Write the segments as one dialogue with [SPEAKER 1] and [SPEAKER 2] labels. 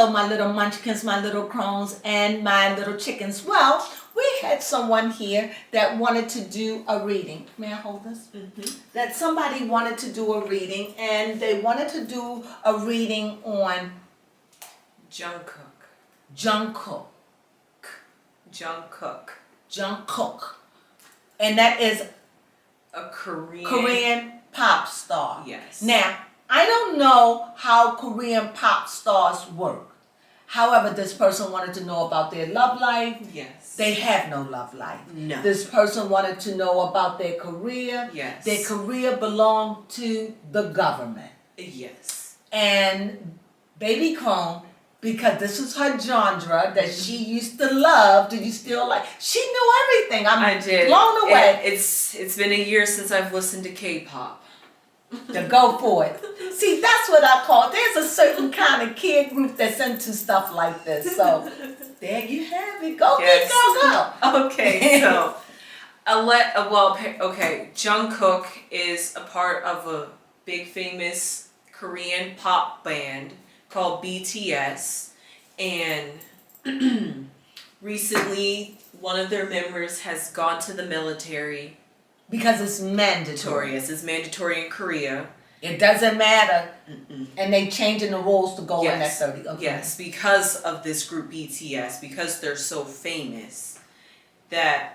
[SPEAKER 1] Hello, my little munchkins, my little crones, and my little chickens. Well, we had someone here that wanted to do a reading. May I hold this? That somebody wanted to do a reading, and they wanted to do a reading on
[SPEAKER 2] Jungkook.
[SPEAKER 1] Jungkook.
[SPEAKER 2] Jungkook.
[SPEAKER 1] Jungkook. And that is
[SPEAKER 2] A
[SPEAKER 1] Korean pop star.
[SPEAKER 2] Yes.
[SPEAKER 1] Now, I don't know how Korean pop stars work. However, this person wanted to know about their love life.
[SPEAKER 2] Yes.
[SPEAKER 1] They have no love life.
[SPEAKER 2] No.
[SPEAKER 1] This person wanted to know about their career.
[SPEAKER 2] Yes.
[SPEAKER 1] Their career belonged to the government.
[SPEAKER 2] Yes.
[SPEAKER 1] And Baby Crone, because this was her genre that she used to love, do you still like? She knew everything.
[SPEAKER 2] I did.
[SPEAKER 1] Blown away.
[SPEAKER 2] It's been a year since I've listened to K-pop.
[SPEAKER 1] To go for it. See, that's what I call it. There's a certain kind of kid group that's into stuff like this. So there you have it. Go,
[SPEAKER 2] Yes.
[SPEAKER 1] go.
[SPEAKER 2] Okay, so Jungkook is a part of a big famous Korean pop band called BTS, and recently one of their members has gone to the military.
[SPEAKER 1] Because it's mandatory.
[SPEAKER 2] Yes, it's mandatory in Korea.
[SPEAKER 1] It doesn't matter. And they changing the rules to go in at 30. Okay.
[SPEAKER 2] Yes, because of this group BTS, because they're so famous that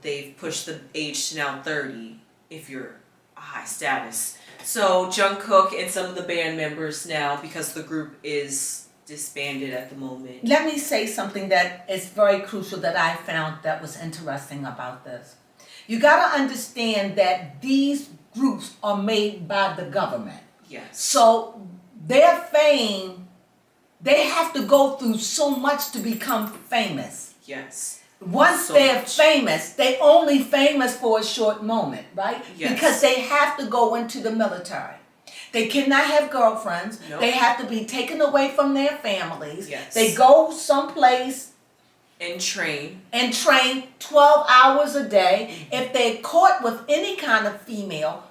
[SPEAKER 2] they've pushed the age to now 30 if you're a high status. So Jungkook and some of the band members now, because the group is disbanded at the moment.
[SPEAKER 1] Let me say something that is very crucial that I found that was interesting about this. You got to understand that these groups are made by the government.
[SPEAKER 2] Yes.
[SPEAKER 1] So their fame, they have to go through so much to become famous.
[SPEAKER 2] Yes.
[SPEAKER 1] Once they're famous, they only famous for a short moment, right?
[SPEAKER 2] Yes.
[SPEAKER 1] Because they have to go into the military. They cannot have girlfriends.
[SPEAKER 2] Nope.
[SPEAKER 1] They have to be taken away from their families.
[SPEAKER 2] Yes.
[SPEAKER 1] They go someplace
[SPEAKER 2] And train.
[SPEAKER 1] 12 hours a day. If they're caught with any kind of female,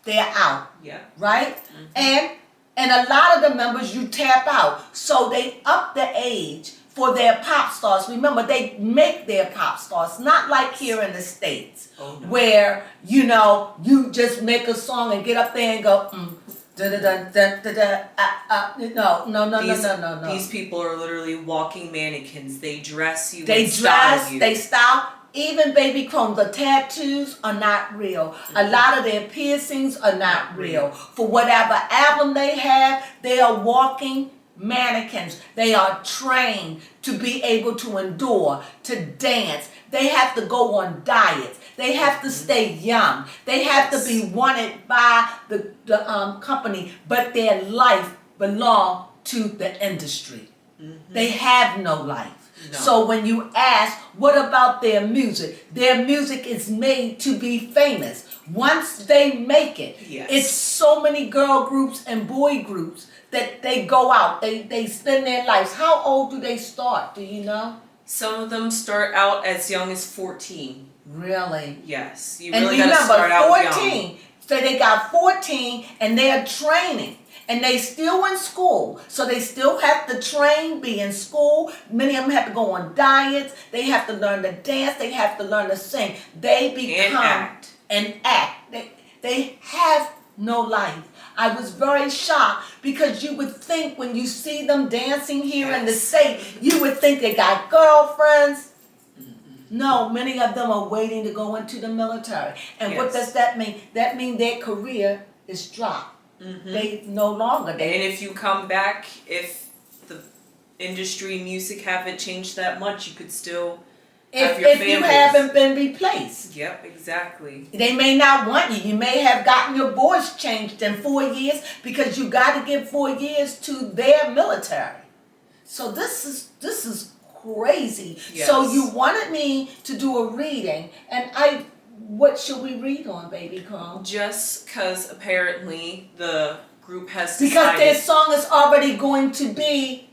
[SPEAKER 1] they're out.
[SPEAKER 2] Yeah.
[SPEAKER 1] Right? And a lot of the members you tap out. So they up the age for their pop stars. Remember, they make their pop stars, not like here in the States, where, you just make a song and get up there and go, no.
[SPEAKER 2] These people are literally walking mannequins. They dress you.
[SPEAKER 1] They
[SPEAKER 2] style
[SPEAKER 1] dress,
[SPEAKER 2] you.
[SPEAKER 1] they style. Even Baby Crone, the tattoos are not real. A lot of their piercings are not real. For whatever album they have, they are walking mannequins. They are trained to be able to endure, to dance. They have to go on diets. They have to stay young. They have to be wanted by the company, but their life belongs to the industry. They have no life.
[SPEAKER 2] No.
[SPEAKER 1] So when you ask, what about their music? Their music is made to be famous. Once they make it, it's so many girl groups and boy groups that they go out. They spend their lives. How old do they start? Do you know?
[SPEAKER 2] Some of them start out as young as 14.
[SPEAKER 1] Really?
[SPEAKER 2] Yes. You
[SPEAKER 1] And
[SPEAKER 2] really got to start out
[SPEAKER 1] 14.
[SPEAKER 2] young.
[SPEAKER 1] So they got 14 and they're training. And they still in school. So they still have to train, be in school. Many of them have to go on diets. They have to learn to dance. They have to learn to sing. They become and act. They have no life. I was very shocked because you would think when you see them dancing here in the state, you would think they got girlfriends. No, many of them are waiting to go into the military. And what does that mean? That means their career is dropped. They no longer.
[SPEAKER 2] And if you come back, if the industry music haven't changed that much, you could still have your
[SPEAKER 1] if you haven't been replaced.
[SPEAKER 2] Yep, exactly.
[SPEAKER 1] They may not want you. You may have gotten your voice changed in 4 years because you got to give 4 years to their military. So this is crazy.
[SPEAKER 2] Yes.
[SPEAKER 1] So you wanted me to do a reading, and what should we read on, Baby Crone?
[SPEAKER 2] Just because apparently the group has
[SPEAKER 1] decided. Because their song is already going to be,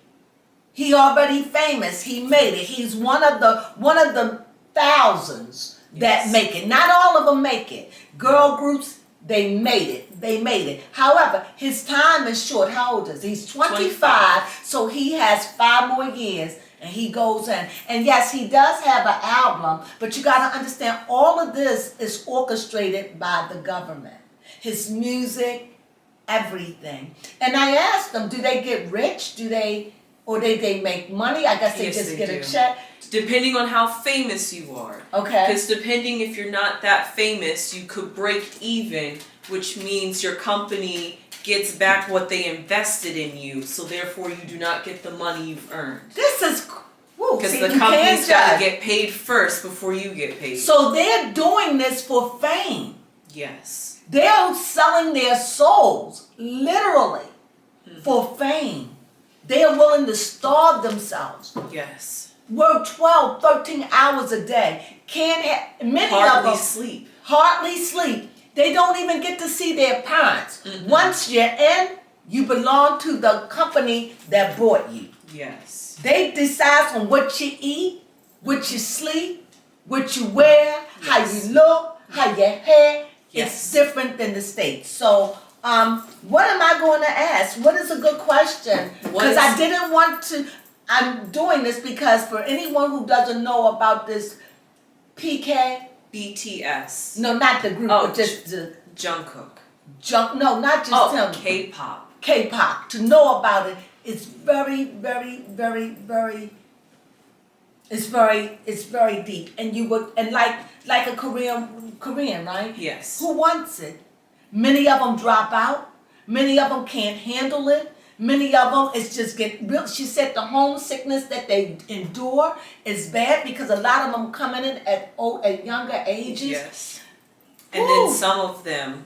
[SPEAKER 1] he already famous. He made it. He's one of the thousands that make it. Not all of them make it. Girl groups, they made it. they made it. However, his time is short. How old is he? He's 25, so he has 5 more years. And he goes in. And yes, he does have an album, but you got to understand all of this is orchestrated by the government. His music, everything. And I asked them, do they get rich? Or they make money? I guess they just get a check.
[SPEAKER 2] Depending on how famous you are.
[SPEAKER 1] Okay.
[SPEAKER 2] Because depending if you're not that famous, you could break even, which means your company gets back what they invested in you, so therefore you do not get the money you've earned.
[SPEAKER 1] This is
[SPEAKER 2] because the company's got to get paid first before you get paid.
[SPEAKER 1] So they're doing this for fame.
[SPEAKER 2] Yes.
[SPEAKER 1] They're selling their souls, literally, for fame. They are willing to starve themselves.
[SPEAKER 2] Yes.
[SPEAKER 1] Work 12, 13 hours a day.
[SPEAKER 2] Hardly sleep.
[SPEAKER 1] Hardly sleep. They don't even get to see their parents. Once you're in, you belong to the company that bought you.
[SPEAKER 2] Yes.
[SPEAKER 1] They decide on what you eat, what you sleep, what you wear, how you look, how your hair. It's different than the States. So, what am I going to ask? What is a good question? Because I didn't want to. I'm doing this because for anyone who doesn't know about this PK.
[SPEAKER 2] BTS.
[SPEAKER 1] No, not the group, but just the
[SPEAKER 2] Jungkook.
[SPEAKER 1] No, not just him.
[SPEAKER 2] K-pop.
[SPEAKER 1] K-pop. To know about it, it's very, very, very, very. It's very deep, and like a Korean, right?
[SPEAKER 2] Yes.
[SPEAKER 1] Who wants it? Many of them drop out. Many of them can't handle it. Many of them, it's just get real. She said the homesickness that they endure is bad because a lot of them coming in at younger ages.
[SPEAKER 2] Yes. And then some of them,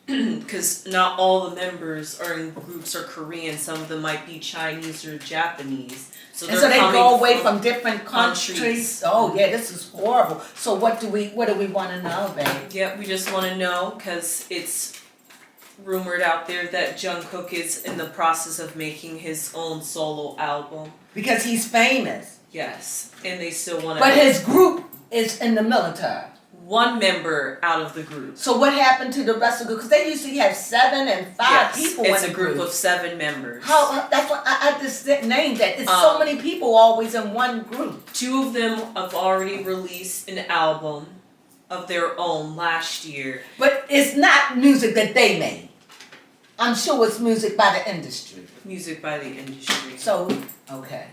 [SPEAKER 2] because not all the members or in groups are Korean, some of them might be Chinese or Japanese. So
[SPEAKER 1] they go away from different countries. Oh yeah, this is horrible. So what do we want to know, babe?
[SPEAKER 2] Yeah, we just want to know because it's rumored out there that Jungkook is in the process of making his own solo album.
[SPEAKER 1] Because he's famous.
[SPEAKER 2] Yes, and they still want to.
[SPEAKER 1] But his group is in the military.
[SPEAKER 2] One member out of the group.
[SPEAKER 1] So what happened to the rest of the group? Because they usually have 7 and 5 people.
[SPEAKER 2] It's a group of 7 members.
[SPEAKER 1] That's what I just named that. It's so many people always in one group.
[SPEAKER 2] 2 of them have already released an album of their own last year.
[SPEAKER 1] But it's not music that they made. I'm sure it's music by the industry.
[SPEAKER 2] Music by the industry.
[SPEAKER 1] So, okay.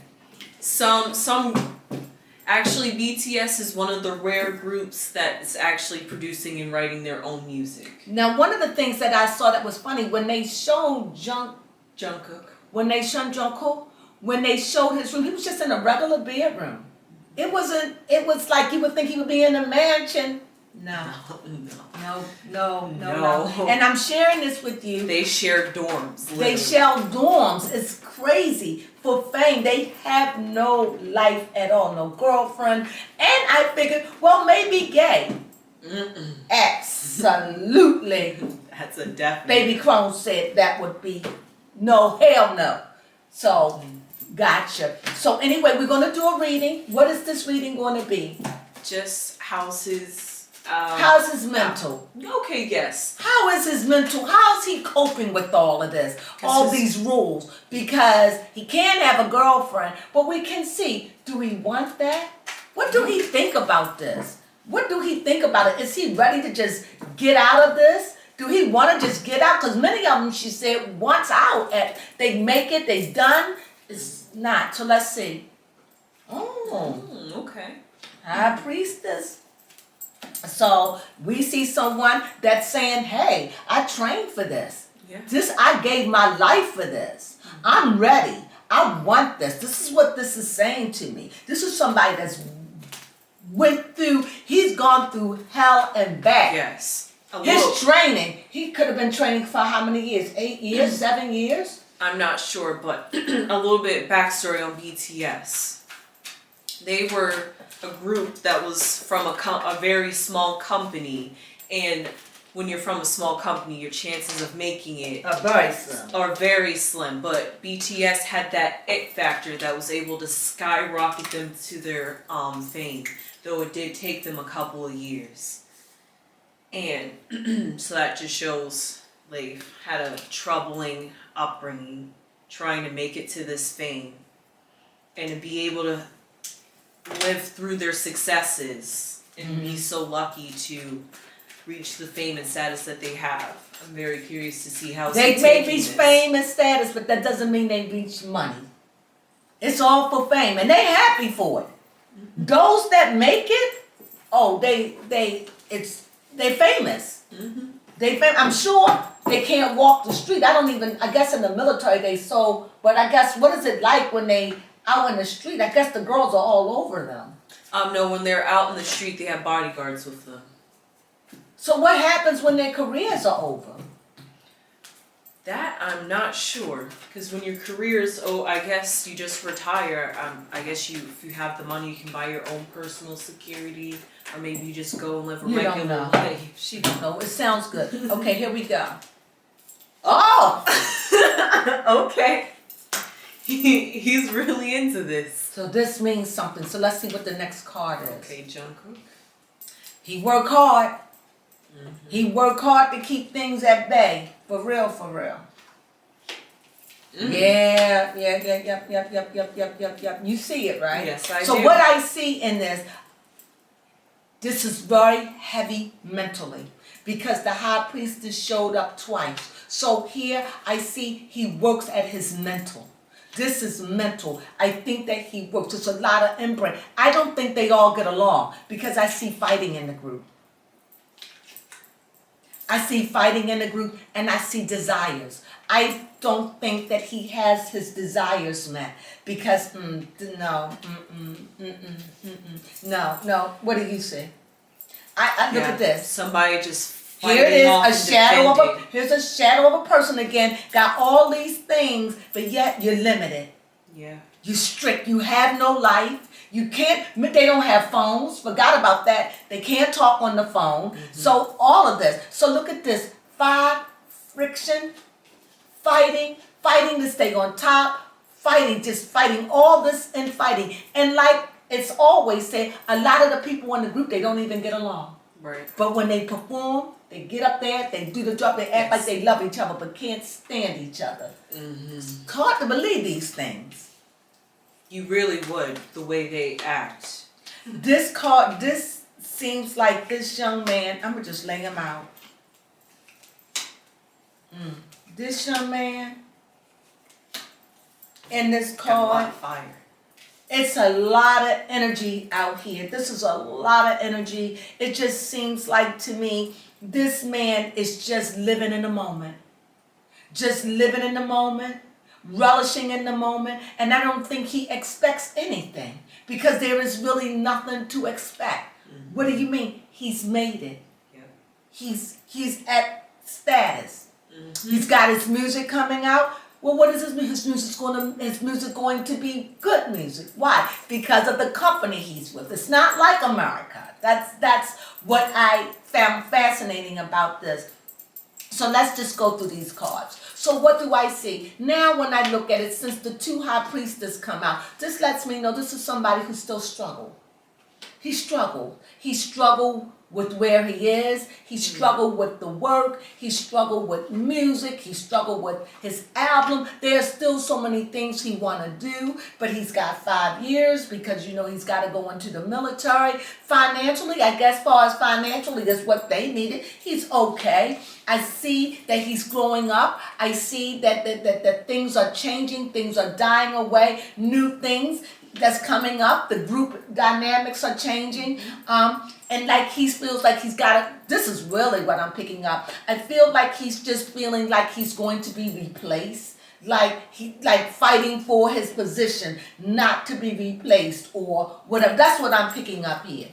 [SPEAKER 2] Actually, BTS is one of the rare groups that is actually producing and writing their own music.
[SPEAKER 1] Now, one of the things that I saw that was funny, when they showed
[SPEAKER 2] Jungkook,
[SPEAKER 1] when they showed his room, he was just in a regular bedroom. It was like you would think he would be in a mansion. No. And I'm sharing this with you.
[SPEAKER 2] They share dorms. Literally.
[SPEAKER 1] They share dorms. It's crazy. For fame, they have no life at all, no girlfriend. And I figured, well, maybe gay. Absolutely.
[SPEAKER 2] That's a definite.
[SPEAKER 1] Baby Crone said that would be no, hell no. So, gotcha. So anyway, we're going to do a reading. What is this reading going to be?
[SPEAKER 2] Just how's his
[SPEAKER 1] mental?
[SPEAKER 2] Okay, yes.
[SPEAKER 1] How is his mental? How is he coping with all of this? All these rules? Because he can't have a girlfriend, but we can see, do he want that? What do he think about this? What do he think about it? Is he ready to just get out of this? Do he want to just get out? Because many of them, she said, once out, they make it, they done. It's not. So let's see.
[SPEAKER 2] Okay.
[SPEAKER 1] High Priestess. So we see someone that's saying, hey, I trained for this.
[SPEAKER 2] Yeah.
[SPEAKER 1] I gave my life for this. I'm ready. I want this. This is what this is saying to me. This is somebody that's he's gone through hell and back.
[SPEAKER 2] Yes.
[SPEAKER 1] His training, he could have been training for how many years? 8 years? 7 years?
[SPEAKER 2] I'm not sure, but a little bit backstory on BTS. They were a group that was from a very small company, and when you're from a small company, your chances of making it are very slim. But BTS had that it factor that was able to skyrocket them to their fame, though it did take them a couple of years. And so that just shows they've had a troubling upbringing, trying to make it to this fame, and to be able to live through their successes and be so lucky to reach the fame and status that they have. I'm very curious to see how
[SPEAKER 1] they may reach fame and status, but that doesn't mean they reach money. It's all for fame, and they're happy for it. Those that make it, they're famous. I'm sure they can't walk the street. I guess in the military but I guess, what is it like when they out in the street? I guess the girls are all over them.
[SPEAKER 2] No, when they're out in the street, they have bodyguards with them.
[SPEAKER 1] So what happens when their careers are over?
[SPEAKER 2] That I'm not sure, because when your career is, I guess you just retire. I guess if you have the money, you can buy your own personal security, or maybe you just go and live a regular life.
[SPEAKER 1] She don't know. It sounds good. Okay, here we go. Oh,
[SPEAKER 2] okay. He's really into this.
[SPEAKER 1] So this means something. So let's see what the next card is.
[SPEAKER 2] Okay, Jungkook.
[SPEAKER 1] He worked hard. He worked hard to keep things at bay. For real, for real. Yeah. You see it, right?
[SPEAKER 2] Yes, I do.
[SPEAKER 1] So what I see in this is very heavy mentally, because the high priestess showed up twice. So here I see he works at his mental. This is mental. I think that he works. There's a lot of inbred. I don't think they all get along, because I see fighting in the group. I see fighting in the group, and I see desires. I don't think that he has his desires met, because no. What do you see? I look at this.
[SPEAKER 2] Somebody just
[SPEAKER 1] here it is, here's a shadow of a person again. Got all these things, but yet you're limited.
[SPEAKER 2] Yeah.
[SPEAKER 1] You're strict. You have no life. You can't, they don't have phones. Forgot about that. They can't talk on the phone. So all of this. So look at this. 5, friction, fighting to stay on top, just fighting, all this and fighting. And like it's always said, a lot of the people in the group, they don't even get along.
[SPEAKER 2] Right.
[SPEAKER 1] But when they perform, they get up there, they do the job, they act like they love each other, but can't stand each other. It's hard to believe these things.
[SPEAKER 2] You really would, the way they act.
[SPEAKER 1] This seems like this young man, I'm going to just lay him out. This young man, in this card,
[SPEAKER 2] Fire.
[SPEAKER 1] it's a lot of energy out here. This is a lot of energy. It just seems like to me, this man is just living in the moment. Just living in the moment. Relishing in the moment, and I don't think he expects anything, because there is really nothing to expect. What do you mean? He's made it.
[SPEAKER 2] Yep.
[SPEAKER 1] He's at status. He's got his music coming out. Well, what is his music? His music going to be good music. Why? Because of the company he's with. It's not like America. That's what I found fascinating about this. So let's just go through these cards. So what do I see? Now when I look at it, since the 2 high priestess come out, this lets me know this is somebody who still struggled. He struggled. He struggled with where he is. He struggled with the work. He struggled with music. He struggled with his album. There's still so many things he want to do, but he's got 5 years, because he's got to go into the military. Financially, I guess far as financially is what they needed, he's okay. I see that he's growing up. I see that things are changing. Things are dying away. New things that's coming up. The group dynamics are changing. And like he feels like he's got this is really what I'm picking up. I feel like he's just feeling like he's going to be replaced. Like fighting for his position, not to be replaced or whatever. That's what I'm picking up here.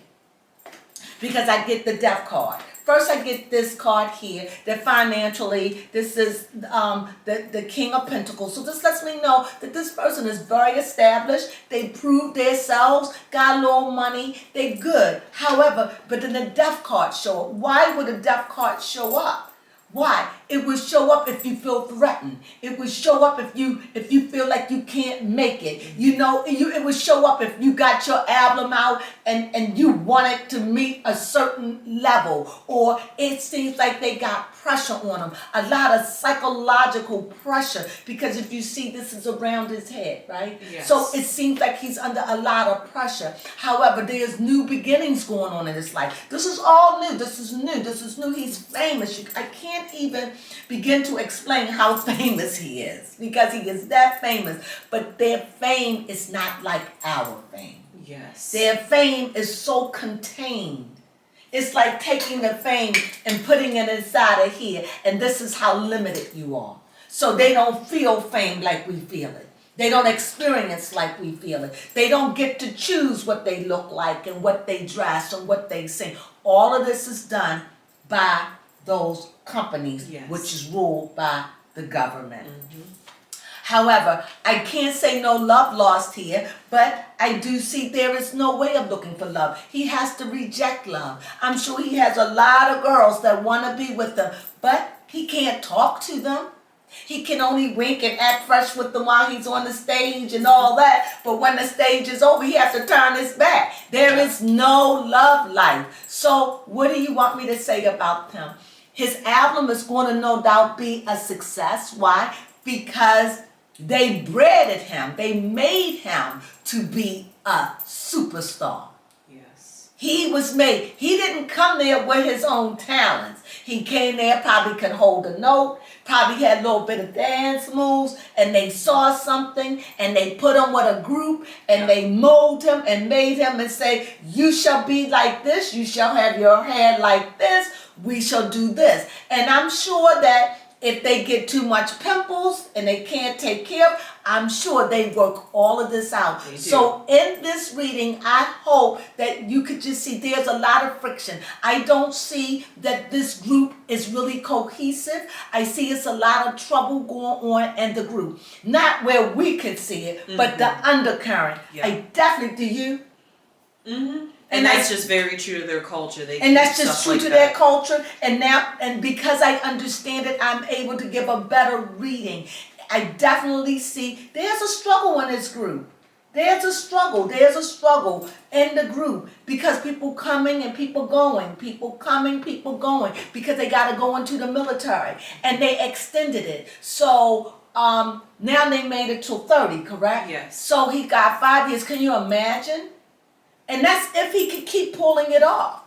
[SPEAKER 1] Because I get the Death card. First, I get this card here, that financially, this is the King of Pentacles. So this lets me know that this person is very established. They proved themselves, got a little money, they good. However, but then the Death card show up. Why would a Death card show up? Why? It will show up if you feel threatened. It will show up if you feel like you can't make it. It will show up if you got your album out and you want it to meet a certain level, or it seems like they got pressure on them, a lot of psychological pressure, because if you see, this is around his head, right?
[SPEAKER 2] Yes.
[SPEAKER 1] So it seems like he's under a lot of pressure. However, there's new beginnings going on in his life. This is all new. This is new. This is new. He's famous. I can't even begin to explain how famous he is, because he is that famous. But their fame is not like our fame.
[SPEAKER 2] Yes.
[SPEAKER 1] Their fame is so contained. It's like taking the fame and putting it inside of here, and this is how limited you are. So they don't feel fame like we feel it. They don't experience like we feel it. They don't get to choose what they look like and what they dress and what they sing. All of this is done by those companies,
[SPEAKER 2] yes,
[SPEAKER 1] which is ruled by the government.
[SPEAKER 2] Mm-hmm.
[SPEAKER 1] However, I can't say no love lost here, but I do see there is no way of looking for love. He has to reject love. I'm sure he has a lot of girls that want to be with him, but he can't talk to them. He can only wink and act fresh with them while he's on the stage and all that. But when the stage is over, he has to turn his back. There is no love life. So what do you want me to say about him? His album is going to no doubt be a success. Why? Because they bred him. They made him to be a superstar.
[SPEAKER 2] Yes.
[SPEAKER 1] He was made. He didn't come there with his own talents. He came there, probably could hold a note, probably had a little bit of dance moves, and they saw something, and they put him with a group, and they mold him and made him and say, you shall be like this, you shall have your hair like this, we shall do this. And I'm sure that if they get too much pimples and they can't take care of, I'm sure they work all of this out. So in this reading, I hope that you could just see there's a lot of friction. I don't see that this group is really cohesive. I see it's a lot of trouble going on in the group. Not where we could see it, but the undercurrent. Yeah. I definitely, do you?
[SPEAKER 2] Mm-hmm. And that's just very true to their culture.
[SPEAKER 1] And that's just true to their culture. And because I understand it, I'm able to give a better reading. I definitely see there's a struggle in this group. There's a struggle in the group, because people coming and people going, people coming, people going, because they got to go into the military, and they extended it. So now they made it till 30, correct?
[SPEAKER 2] Yes.
[SPEAKER 1] So he got 5 years. Can you imagine? And that's if he could keep pulling it off.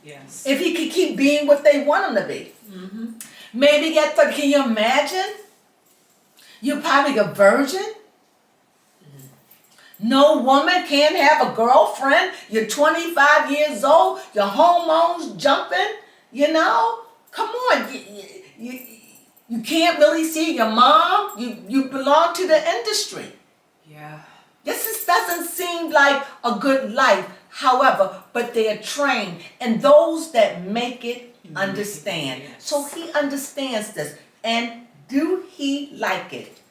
[SPEAKER 2] Yes.
[SPEAKER 1] If he could keep being what they want him to be. Mm-hmm. Maybe get 30. Can you imagine? You're probably a virgin. Mm-hmm. No woman can't have a girlfriend. You're 25 years old. Your hormones jumping. Come on. You can't really see your mom. You belong to the industry.
[SPEAKER 2] Yeah.
[SPEAKER 1] This doesn't seem like a good life, however, but they're trained, and those that make it understand. Yes. So he understands this, and do he like it?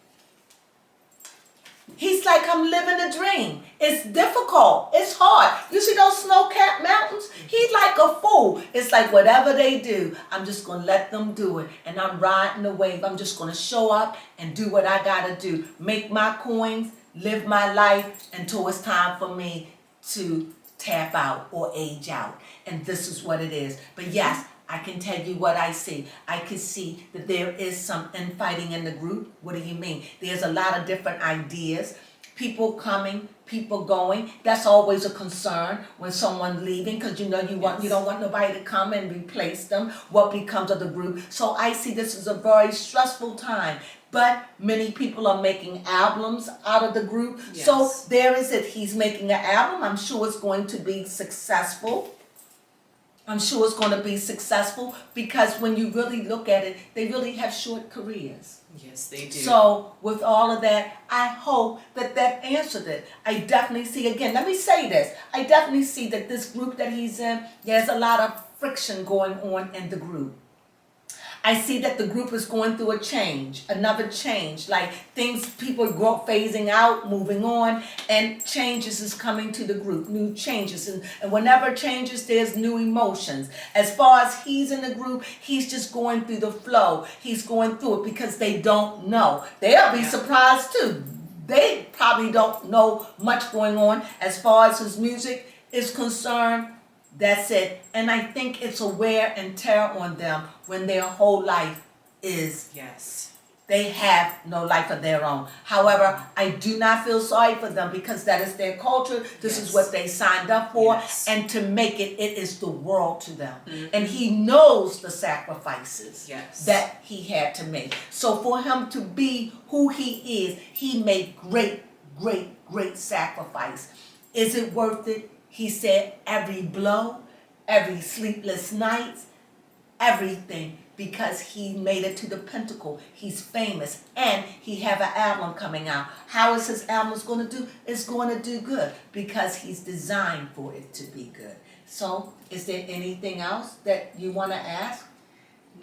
[SPEAKER 1] He's like, I'm living a dream. It's difficult. It's hard. You see those snow-capped mountains? He's like a fool. It's like whatever they do, I'm just going to let them do it. And I'm riding the wave. I'm just going to show up and do what I got to do. Make my coins, live my life until it's time for me to tap out or age out. And this is what it is. But yes, I can tell you what I see. I can see that there is some infighting in the group. What do you mean? There's a lot of different ideas. People coming, people going. That's always a concern when someone's leaving, because you don't want nobody to come and replace them. What becomes of the group? So I see this as a very stressful time. But many people are making albums out of the group. Yes. So there is it. He's making an album. I'm sure it's going to be successful. Because when you really look at it, they really have short careers.
[SPEAKER 2] Yes, they do.
[SPEAKER 1] So with all of that, I hope that answered it. I definitely see, again, let me say this. I definitely see that this group that he's in, there's a lot of friction going on in the group. I see that the group is going through a change, another change, like things, people phasing out, moving on, and changes is coming to the group, new changes. And whenever changes, there's new emotions. As far as he's in the group, he's just going through the flow. He's going through it because they don't know. They'll be surprised too. They probably don't know much going on as far as his music is concerned. That's it. And I think it's a wear and tear on them when their whole life is, they have no life of their own. However, I do not feel sorry for them because that is their culture. This is what they signed up for. And to make it, it is the world to them. And he knows the sacrifices that he had to make. So for him to be who he is, he made great sacrifice. Is it worth it? He said every blow, every sleepless night, everything, because he made it to the pinnacle. He's famous, and he have an album coming out. How is his album going to do? It's going to do good because he's designed for it to be good. So, is there anything else that you want to ask?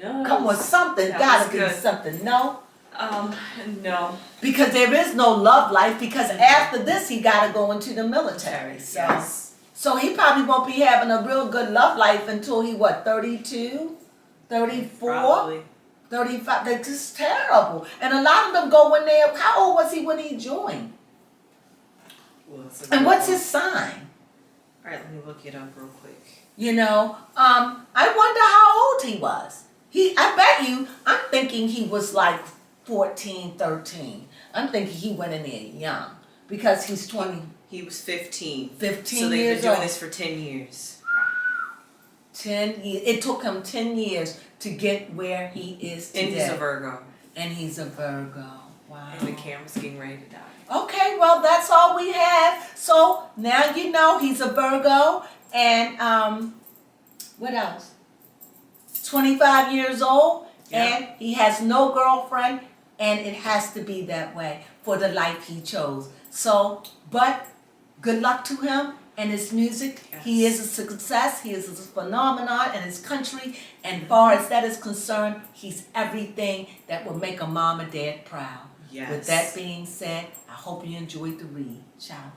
[SPEAKER 2] No.
[SPEAKER 1] Come on, something gotta be something. No.
[SPEAKER 2] No.
[SPEAKER 1] Because there is no love life. Because after this, he gotta go into the military. So. So he probably won't be having a real good love life until he, 32, 34,
[SPEAKER 2] Probably.
[SPEAKER 1] 35. That's just terrible. And a lot of them go in there. How old was he when he joined?
[SPEAKER 2] Well,
[SPEAKER 1] and what's his sign?
[SPEAKER 2] All right, let me look it up real quick.
[SPEAKER 1] You know, I wonder how old he was. I bet you, I'm thinking he was like 14, 13. I'm thinking he went in there young because he's 20.
[SPEAKER 2] He was 15.
[SPEAKER 1] 15
[SPEAKER 2] so they've
[SPEAKER 1] years
[SPEAKER 2] been doing
[SPEAKER 1] old.
[SPEAKER 2] this for 10 years.
[SPEAKER 1] 10 years. It took him 10 years to get where he is today.
[SPEAKER 2] And he's a Virgo.
[SPEAKER 1] And he's a Virgo. Wow.
[SPEAKER 2] And the camera's getting ready to die.
[SPEAKER 1] Okay, well, that's all we have. So now you know he's a Virgo. And what else? 25 years old. And he has no girlfriend. And it has to be that way for the life he chose. So, but good luck to him and his music. He is a success. He is a phenomenon in his country. And far as that is concerned, he's everything that will make a mom and dad proud. With that being said, I hope you enjoyed the read. Ciao.